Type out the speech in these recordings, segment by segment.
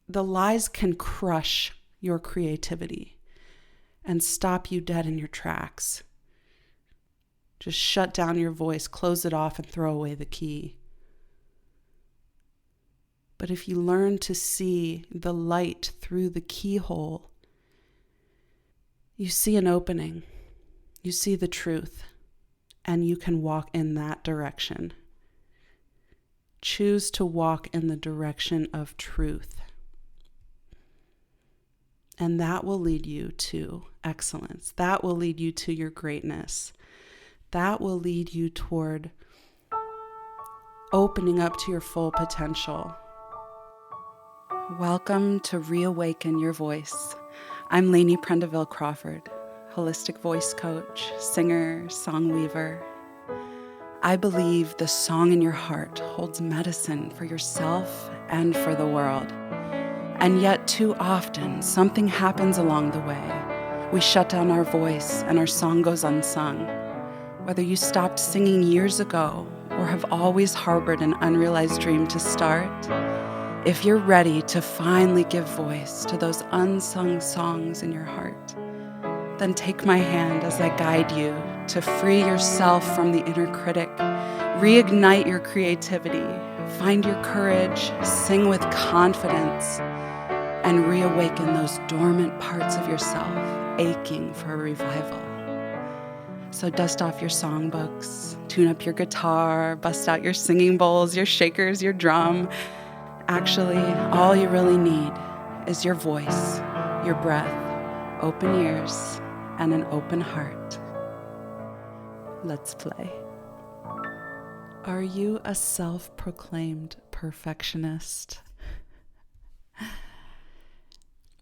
the lies can crush your creativity and stop you dead in your tracks. Just shut down your voice, close it off, and throw away the key. But if you learn to see the light through the keyhole, you see an opening, you see the truth, and you can walk in that direction. Choose to walk in the direction of truth. And that will lead you to excellence. That will lead you to your greatness. That will lead you toward opening up to your full potential. Welcome to Reawaken Your Voice. I'm Lainey Prendeville Crawford, holistic voice coach, singer, song weaver. I believe the song in your heart holds medicine for yourself and for the world. And yet too often, something happens along the way. We shut down our voice and our song goes unsung. Whether you stopped singing years ago or have always harbored an unrealized dream to start, if you're ready to finally give voice to those unsung songs in your heart, then take my hand as I guide you to free yourself from the inner critic, reignite your creativity, find your courage, sing with confidence, and reawaken those dormant parts of yourself aching for a revival. So dust off your songbooks, tune up your guitar, bust out your singing bowls, your shakers, your drum. Actually, all you really need is your voice, your breath, open ears, and an open heart. Let's play. Are you a self-proclaimed perfectionist?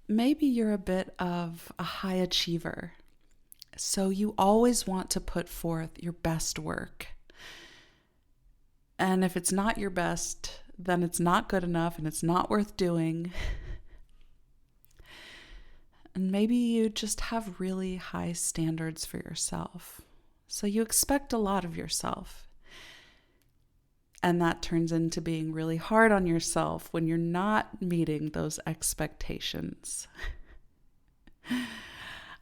Maybe you're a bit of a high achiever, so you always want to put forth your best work. And if it's not your best, then it's not good enough and it's not worth doing. And maybe you just have really high standards for yourself, so you expect a lot of yourself. And that turns into being really hard on yourself when you're not meeting those expectations.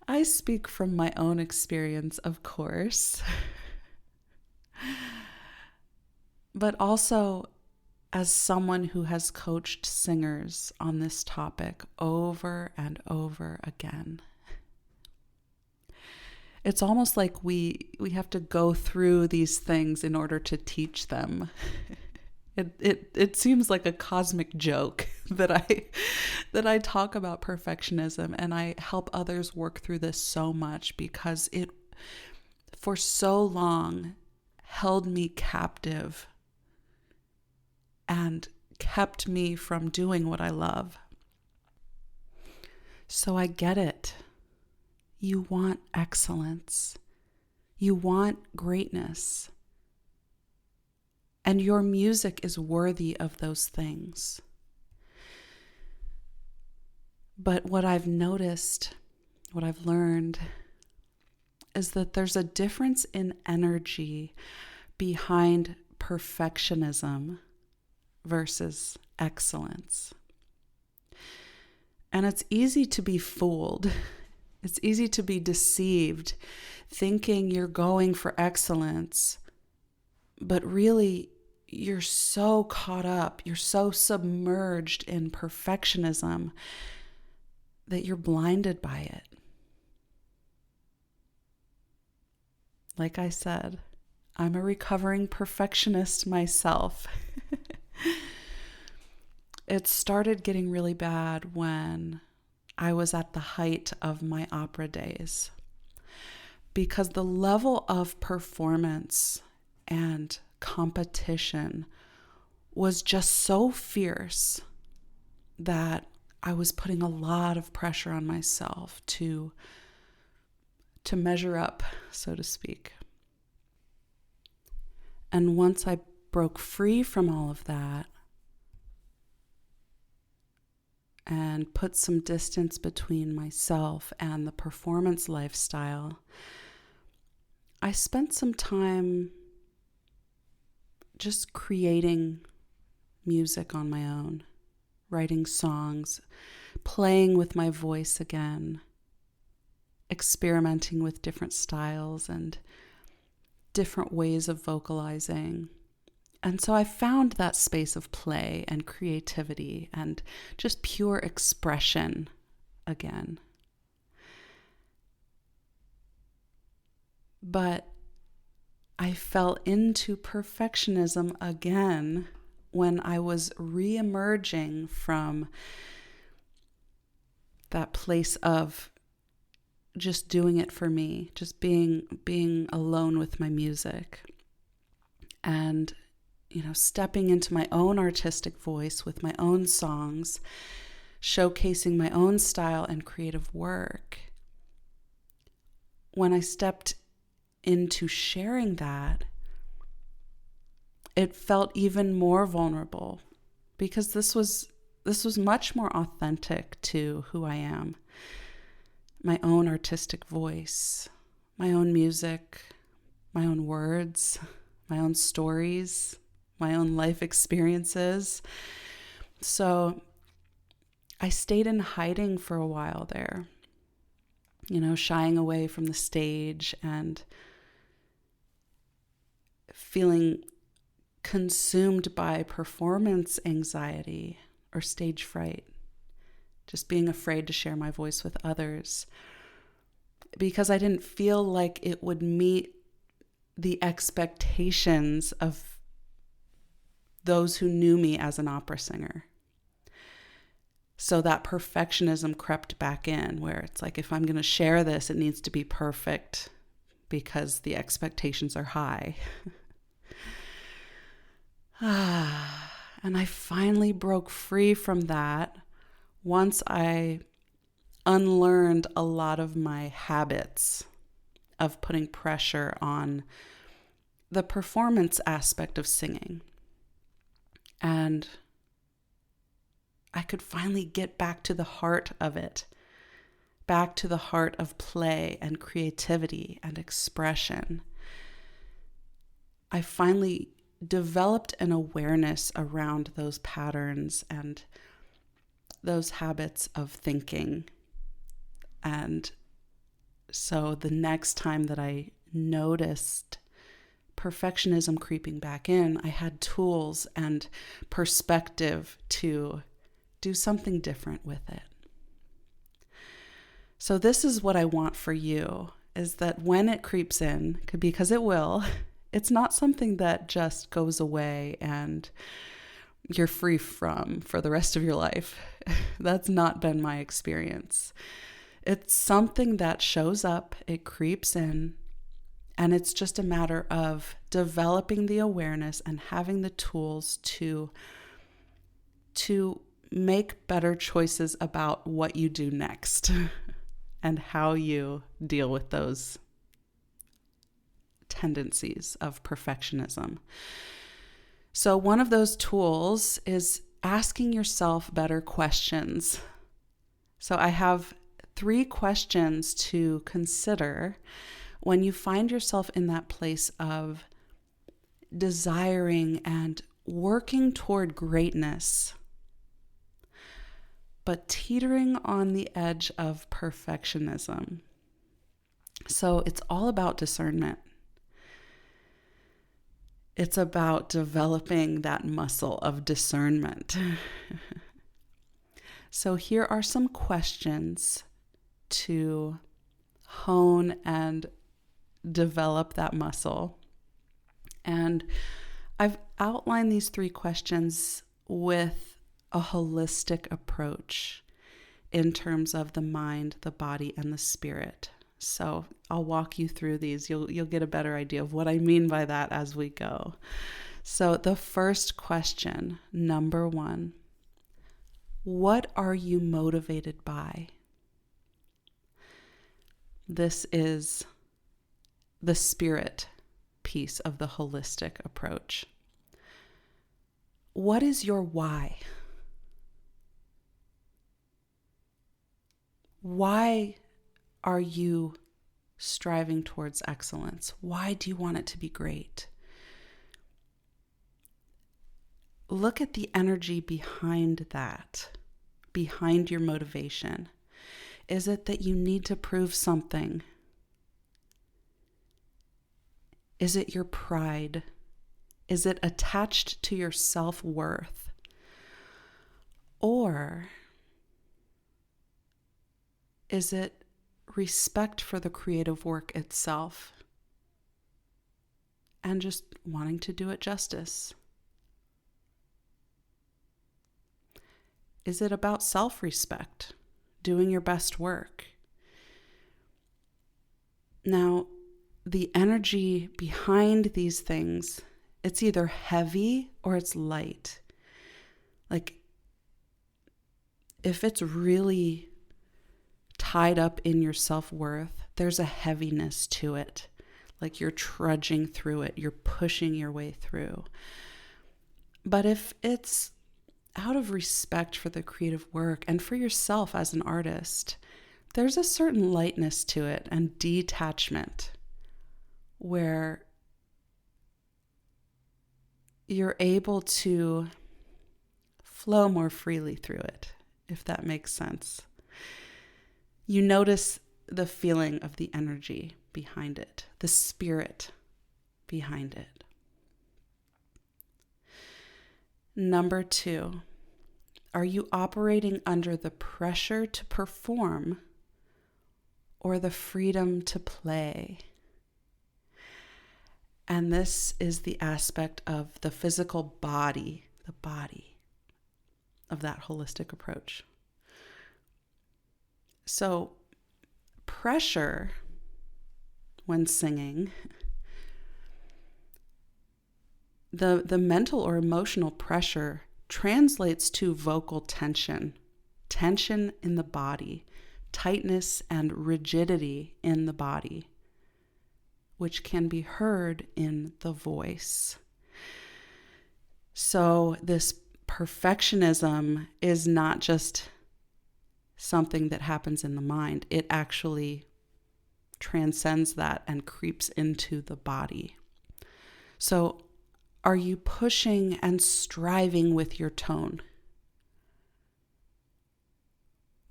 I speak from my own experience, of course, but also as someone who has coached singers on this topic over and over again. It's almost like we have to go through these things in order to teach them. It seems like a cosmic joke that I talk about perfectionism, and I help others work through this so much because it for so long held me captive and kept me from doing what I love. So I get it. You want excellence. You want greatness. And your music is worthy of those things. But what I've noticed, what I've learned, is that there's a difference in energy behind perfectionism versus excellence. And it's easy to be fooled. It's easy to be deceived, thinking you're going for excellence, but really you're so caught up, you're so submerged in perfectionism that you're blinded by it. Like I said, I'm a recovering perfectionist myself. It started getting really bad when I was at the height of my opera days, because the level of performance and competition was just so fierce that I was putting a lot of pressure on myself to measure up, so to speak. And once I broke free from all of that and put some distance between myself and the performance lifestyle, I spent some time just creating music on my own, writing songs, playing with my voice again, experimenting with different styles and different ways of vocalizing. And so I found that space of play and creativity and just pure expression again. But I fell into perfectionism again when I was re-emerging from that place of just doing it for me, just being alone with my music, and stepping into my own artistic voice with my own songs, showcasing my own style and creative work. When I stepped into sharing that, it felt even more vulnerable because this was much more authentic to who I am. My own artistic voice, my own music, my own words, my own stories, my own life experiences. So I stayed in hiding for a while there, shying away from the stage and feeling consumed by performance anxiety or stage fright, just being afraid to share my voice with others because I didn't feel like it would meet the expectations of those who knew me as an opera singer. So that perfectionism crept back in, where it's like, if I'm going to share this, it needs to be perfect because the expectations are high. And I finally broke free from that once I unlearned a lot of my habits of putting pressure on the performance aspect of singing. And I could finally get back to the heart of it, back to the heart of play and creativity and expression. I finally developed an awareness around those patterns and those habits of thinking. And so the next time that I noticed perfectionism creeping back in, I had tools and perspective to do something different with it. So this is what I want for you, is that when it creeps in, because it will, it's not something that just goes away and you're free from for the rest of your life. That's not been my experience. It's something that shows up, it creeps in, and it's just a matter of developing the awareness and having the tools to make better choices about what you do next and how you deal with those tendencies of perfectionism. So one of those tools is asking yourself better questions. So I have 3 questions to consider when you find yourself in that place of desiring and working toward greatness, but teetering on the edge of perfectionism. So it's all about discernment. It's about developing that muscle of discernment. So here are some questions to hone and develop that muscle. And I've outlined these 3 questions with a holistic approach in terms of the mind, the body, and the spirit. So I'll walk you through these. You'll get a better idea of what I mean by that as we go. So the first question, number 1, what are you motivated by? This is the spirit piece of the holistic approach. What is your why? Why are you striving towards excellence? Why do you want it to be great? look at the energy behind that, behind your motivation. Is it that you need to prove something? Is it your pride? Is it attached to your self-worth? Or is it respect for the creative work itself and just wanting to do it justice? Is it about self-respect, doing your best work? Now, the energy behind these things, it's either heavy or it's light. Like, if it's really tied up in your self-worth, there's a heaviness to it. Like you're trudging through it, you're pushing your way through. But if it's out of respect for the creative work and for yourself as an artist, there's a certain lightness to it and detachment where you're able to flow more freely through it, if that makes sense. You notice the feeling of the energy behind it, the spirit behind it. Number 2, are you operating under the pressure to perform or the freedom to play? And this is the aspect of the physical body, the body of that holistic approach. So, pressure when singing, the mental or emotional pressure translates to vocal tension, tension in the body, tightness and rigidity in the body, which can be heard in the voice. So this perfectionism is not just something that happens in the mind. It actually transcends that and creeps into the body. So are you pushing and striving with your tone?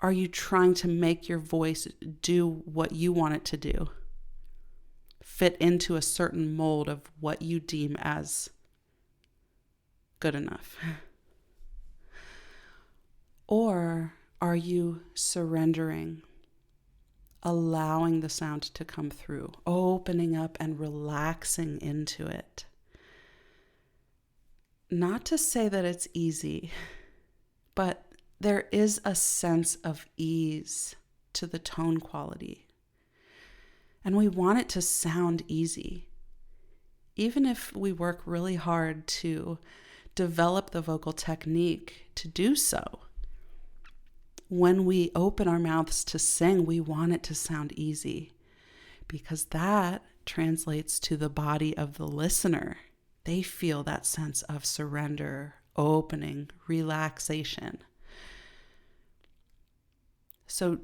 Are you trying to make your voice do what you want it to do? Fit into a certain mold of what you deem as good enough? Or are you surrendering, allowing the sound to come through, opening up and relaxing into it? Not to say that it's easy, but there is a sense of ease to the tone quality. And we want it to sound easy. Even if we work really hard to develop the vocal technique to do so, when we open our mouths to sing, we want it to sound easy because that translates to the body of the listener. They feel that sense of surrender, opening, relaxation. So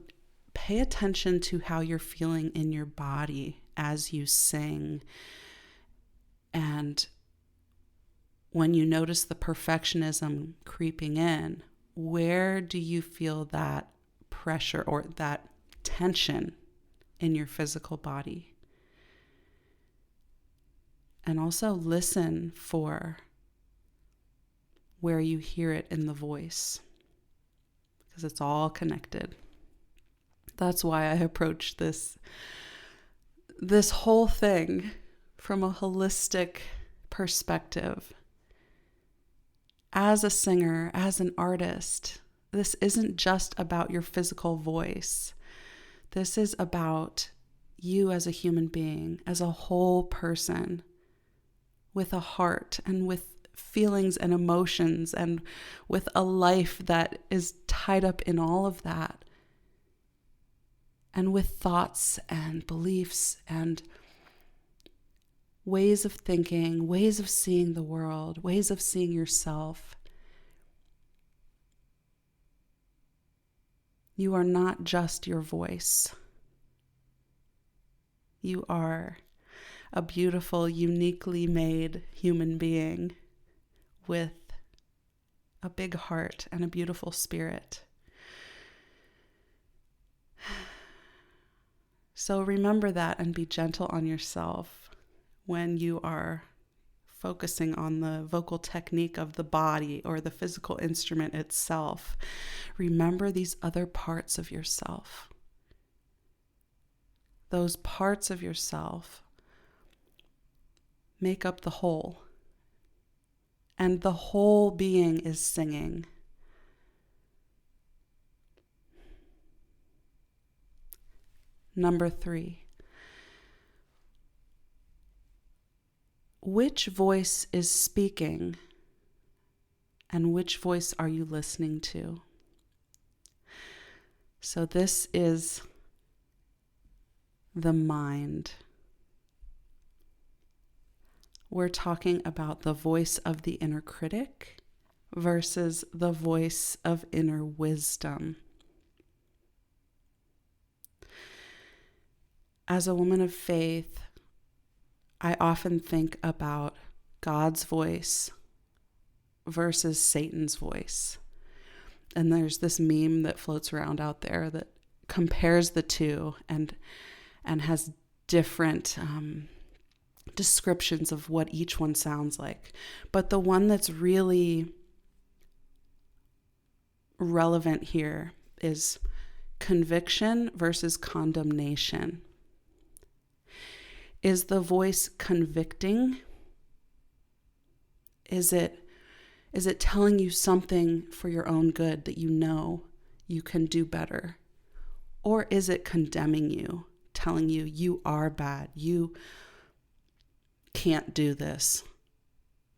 pay attention to how you're feeling in your body as you sing. And when you notice the perfectionism creeping in, where do you feel that pressure or that tension in your physical body? And also listen for where you hear it in the voice, because it's all connected. That's why I approach this whole thing from a holistic perspective. As a singer, as an artist, this isn't just about your physical voice. This is about you as a human being, as a whole person, with a heart and with feelings and emotions and with a life that is tied up in all of that. And with thoughts and beliefs and ways of thinking, ways of seeing the world, ways of seeing yourself. You are not just your voice. You are a beautiful, uniquely made human being with a big heart, and a beautiful spirit. So remember that and be gentle on yourself when you are focusing on the vocal technique of the body or the physical instrument itself. Remember these other parts of yourself. Those parts of yourself make up the whole. And the whole being is singing. Number 3. Which voice is speaking and which voice are you listening to? So this is the mind. We're talking about the voice of the inner critic versus the voice of inner wisdom. As a woman of faith, I often think about God's voice versus Satan's voice. And there's this meme that floats around out there that compares the two and has different descriptions of what each one sounds like. But the one that's really relevant here is conviction versus condemnation. Is the voice convicting? Is it telling you something for your own good that you know you can do better? Or is it condemning you, telling you you are bad, you can't do this,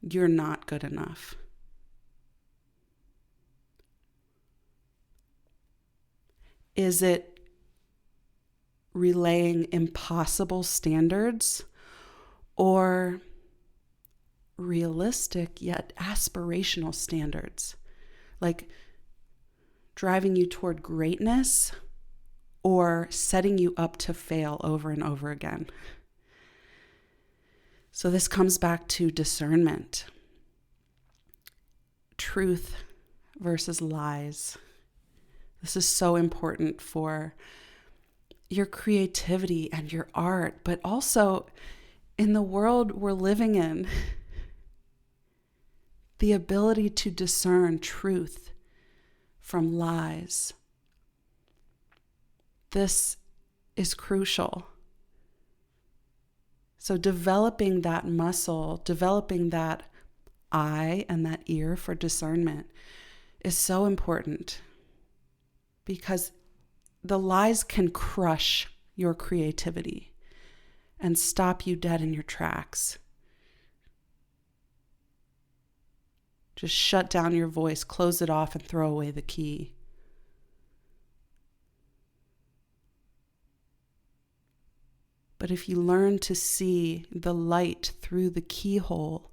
you're not good enough? Is it relaying impossible standards or realistic yet aspirational standards, like driving you toward greatness or setting you up to fail over and over again? So this comes back to discernment. Truth versus lies. This is so important for your creativity and your art, but also in the world we're living in, the ability to discern truth from lies. This is crucial. So developing that muscle, developing that eye and that ear for discernment is so important, because the lies can crush your creativity and stop you dead in your tracks. Just shut down your voice, close it off, and throw away the key. But if you learn to see the light through the keyhole,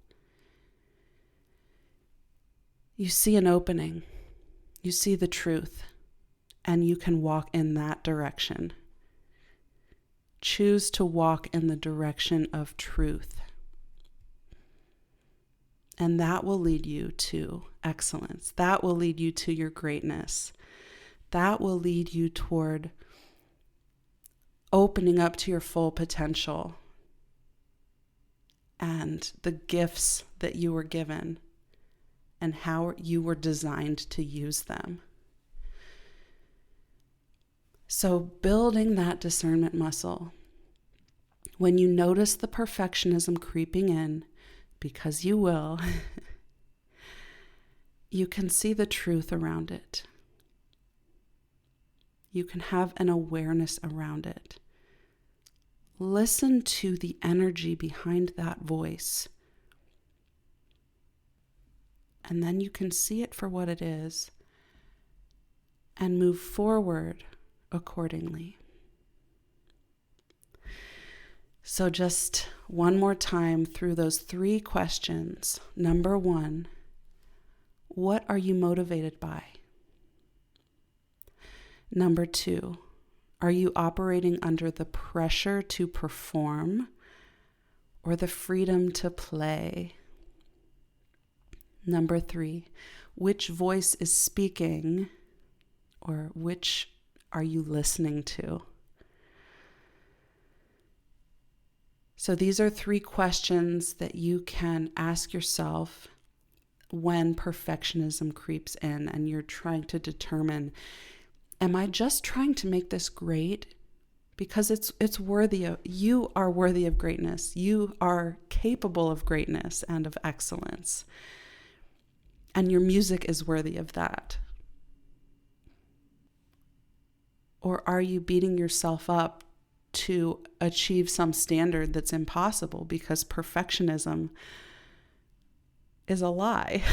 you see an opening, you see the truth, and you can walk in that direction. Choose to walk in the direction of truth. And that will lead you to excellence. That will lead you to your greatness. That will lead you toward opening up to your full potential and the gifts that you were given and how you were designed to use them. So building that discernment muscle, when you notice the perfectionism creeping in, because you will, you can see the truth around it. You can have an awareness around it. Listen to the energy behind that voice. And then you can see it for what it is and move forward accordingly. So just one more time through those 3 questions. Number 1, what are you motivated by? Number 2, are you operating under the pressure to perform or the freedom to play? Number 3, which voice is speaking, or which are you listening to? So these are 3 questions that you can ask yourself when perfectionism creeps in and you're trying to determine, am I just trying to make this great? Because it's worthy of, you are worthy of greatness. You are capable of greatness and of excellence. And your music is worthy of that. Or are you beating yourself up to achieve some standard that's impossible, because perfectionism is a lie?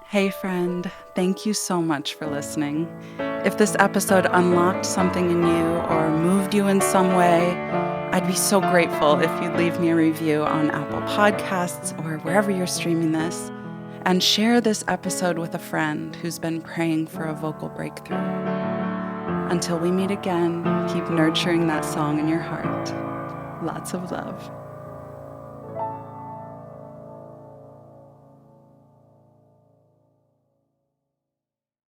Hey friend, thank you so much for listening. If this episode unlocked something in you or moved you in some way, I'd be so grateful if you'd leave me a review on Apple Podcasts or wherever you're streaming this, and share this episode with a friend who's been praying for a vocal breakthrough. Until we meet again, keep nurturing that song in your heart. Lots of love.